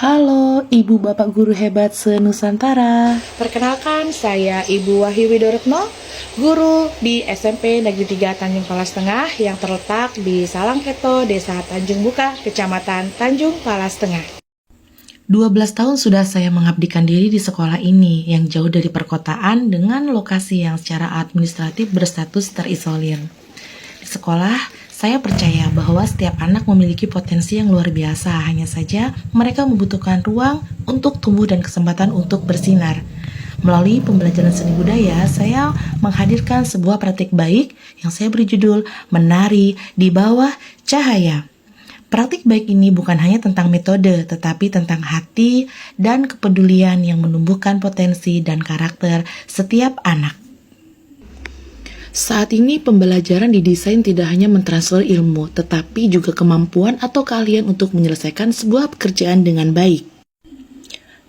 Halo, Ibu Bapak Guru hebat se-Nusantara. Perkenalkan, saya Ibu Wahyu Widoretno, guru di SMP Negeri 3 Tanjung Palas Tengah yang terletak di Salangketo, Desa Tanjung Buka, Kecamatan Tanjung Palas Tengah. 12 tahun sudah saya mengabdikan diri di sekolah ini yang jauh dari perkotaan dengan lokasi yang secara administratif berstatus terisolir. Di sekolah, saya percaya bahwa setiap anak memiliki potensi yang luar biasa, hanya saja mereka membutuhkan ruang untuk tumbuh dan kesempatan untuk bersinar. Melalui pembelajaran seni budaya, saya menghadirkan sebuah praktik baik yang saya beri judul Menari di Bawah Cahaya. Praktik baik ini bukan hanya tentang metode, tetapi tentang hati dan kepedulian yang menumbuhkan potensi dan karakter setiap anak. Saat ini pembelajaran didesain tidak hanya mentransfer ilmu, tetapi juga kemampuan atau keahlian untuk menyelesaikan sebuah pekerjaan dengan baik.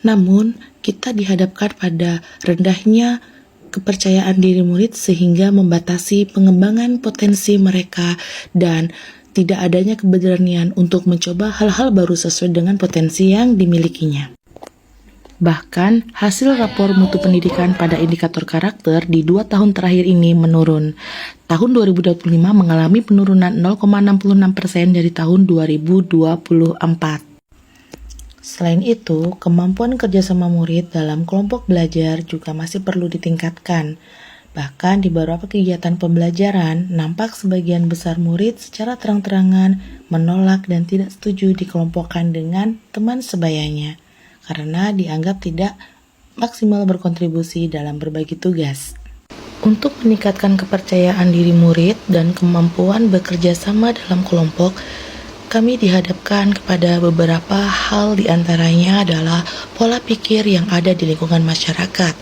Namun, kita dihadapkan pada rendahnya kepercayaan diri murid sehingga membatasi pengembangan potensi mereka dan tidak adanya keberanian untuk mencoba hal-hal baru sesuai dengan potensi yang dimilikinya. Bahkan, hasil rapor mutu pendidikan pada indikator karakter di 2 tahun terakhir ini menurun. Tahun 2025 mengalami penurunan 0,66% dari tahun 2024. Selain itu, kemampuan kerjasama murid dalam kelompok belajar juga masih perlu ditingkatkan. Bahkan di beberapa kegiatan pembelajaran, nampak sebagian besar murid secara terang-terangan menolak dan tidak setuju dikelompokkan dengan teman sebayanya, karena dianggap tidak maksimal berkontribusi dalam berbagi tugas. Untuk meningkatkan kepercayaan diri murid dan kemampuan bekerja sama dalam kelompok, kami dihadapkan kepada beberapa hal, diantaranya adalah pola pikir yang ada di lingkungan masyarakat.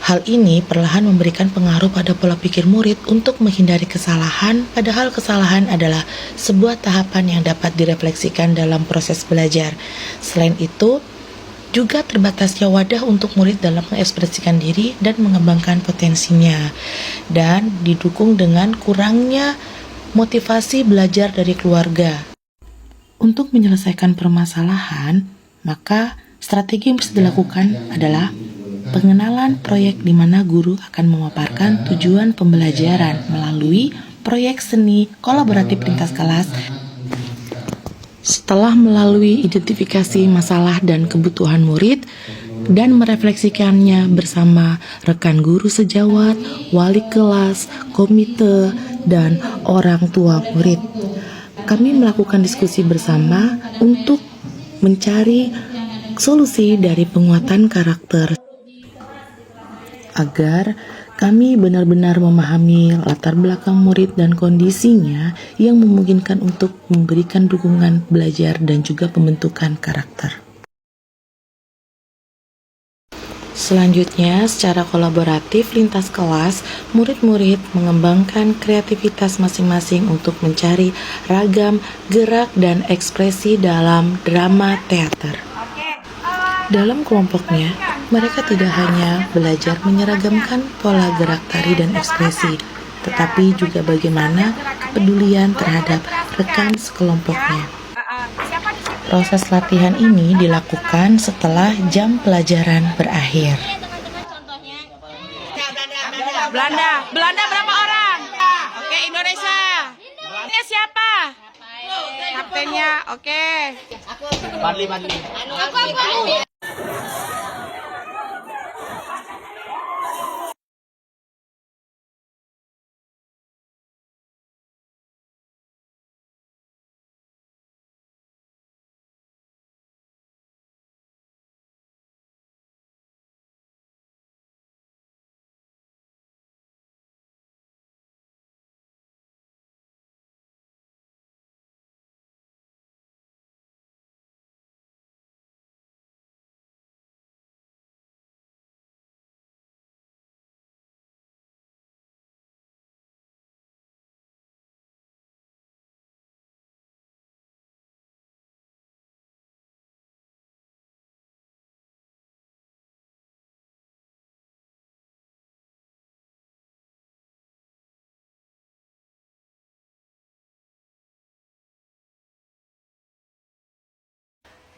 Hal ini perlahan memberikan pengaruh pada pola pikir murid untuk menghindari kesalahan, padahal kesalahan adalah sebuah tahapan yang dapat direfleksikan dalam proses belajar. Selain itu, juga terbatasnya wadah untuk murid dalam mengekspresikan diri dan mengembangkan potensinya, dan didukung dengan kurangnya motivasi belajar dari keluarga. Untuk menyelesaikan permasalahan, maka strategi yang bisa dilakukan adalah pengenalan proyek di mana guru akan memaparkan tujuan pembelajaran melalui proyek seni kolaboratif lintas kelas. Setelah melalui identifikasi masalah dan kebutuhan murid dan merefleksikannya bersama rekan guru sejawat, wali kelas, komite, dan orang tua murid, kami melakukan diskusi bersama untuk mencari solusi dari penguatan karakter agar kami benar-benar memahami latar belakang murid dan kondisinya yang memungkinkan untuk memberikan dukungan belajar dan juga pembentukan karakter. Selanjutnya, secara kolaboratif lintas kelas, murid-murid mengembangkan kreativitas masing-masing untuk mencari ragam gerak dan ekspresi dalam drama teater. Dalam kelompoknya, mereka tidak hanya belajar menyeragamkan pola gerak tari dan ekspresi, tetapi juga bagaimana kepedulian terhadap rekan sekelompoknya. Proses latihan ini dilakukan setelah jam pelajaran berakhir. Belanda berapa orang? Oke, Indonesia. Ini siapa? Kaptennya, oke. Aku.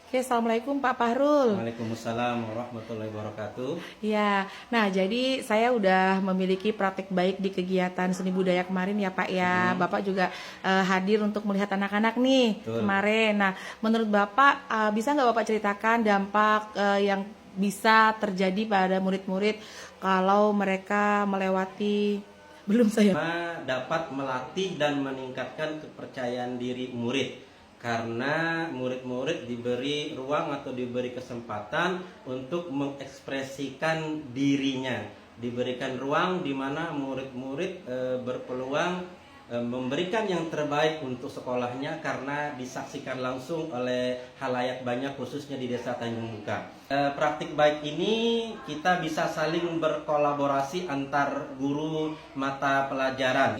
Oke, Assalamualaikum Pak Fahrul. Waalaikumsalam warahmatullahi wabarakatuh. Ya, nah jadi saya udah memiliki praktik baik di kegiatan seni budaya kemarin ya Pak ya. Bapak juga hadir untuk melihat anak-anak nih kemarin. Nah, menurut Bapak bisa nggak Bapak ceritakan dampak yang bisa terjadi pada murid-murid kalau mereka melewati belum saya Dapat melatih dan meningkatkan kepercayaan diri murid. Karena murid-murid diberi ruang atau diberi kesempatan untuk mengekspresikan dirinya, diberikan ruang di mana murid-murid berpeluang memberikan yang terbaik untuk sekolahnya karena disaksikan langsung oleh halayak banyak khususnya di Desa Tanjung Buka. Praktik baik ini kita bisa saling berkolaborasi antar guru mata pelajaran.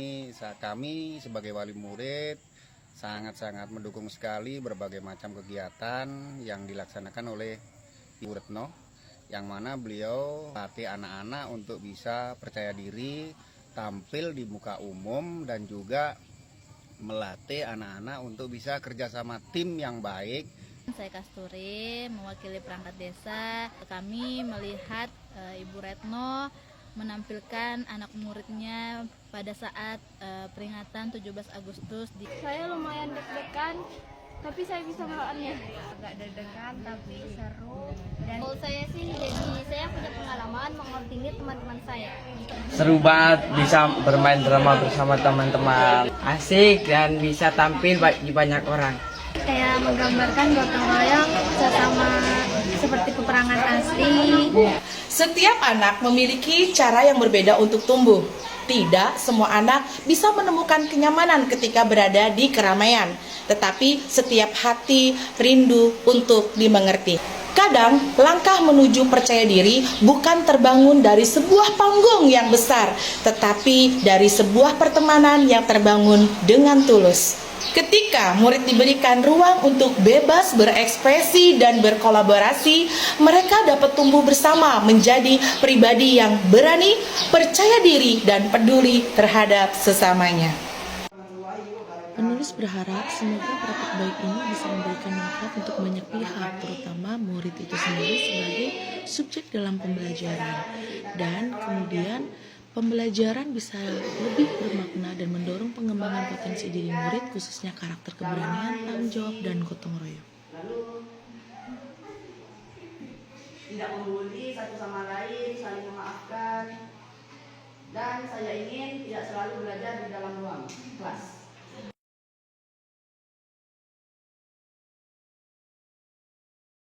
Kami sebagai wali murid sangat-sangat mendukung sekali berbagai macam kegiatan yang dilaksanakan oleh Ibu Retno, yang mana beliau latih anak-anak untuk bisa percaya diri, tampil di muka umum, dan juga melatih anak-anak untuk bisa kerjasama tim yang baik. Saya Kasturi, mewakili perangkat desa. Kami melihat Ibu Retno menampilkan anak muridnya pada saat peringatan 17 Agustus. Saya lumayan deg-degan, tapi saya bisa melawannya. Agak deg-degan tapi seru. Dan kalau saya sih, jadi saya punya pengalaman mengoordinir teman-teman saya. Seru banget bisa bermain drama bersama teman-teman. Asik dan bisa tampil di banyak orang. Kayak menggambarkan gotong royong sesama seperti peperangan asli. Setiap anak memiliki cara yang berbeda untuk tumbuh. Tidak semua anak bisa menemukan kenyamanan ketika berada di keramaian, tetapi setiap hati rindu untuk dimengerti. Kadang, langkah menuju percaya diri bukan terbangun dari sebuah panggung yang besar, tetapi dari sebuah pertemanan yang terbangun dengan tulus. Ketika murid diberikan ruang untuk bebas berekspresi dan berkolaborasi, mereka dapat tumbuh bersama menjadi pribadi yang berani, percaya diri, dan peduli terhadap sesamanya. Penulis berharap semoga praktik baik ini bisa memberikan manfaat untuk banyak pihak, terutama murid itu sendiri sebagai subjek dalam pembelajaran. Dan kemudian pembelajaran bisa lebih bermakna dan mendorong pengembangan potensi diri murid, khususnya karakter keberanian, tanggung jawab, dan gotong royong. Tidak membuli satu sama lain, saling memaafkan. Dan saya ingin tidak selalu belajar di dalam ruang kelas.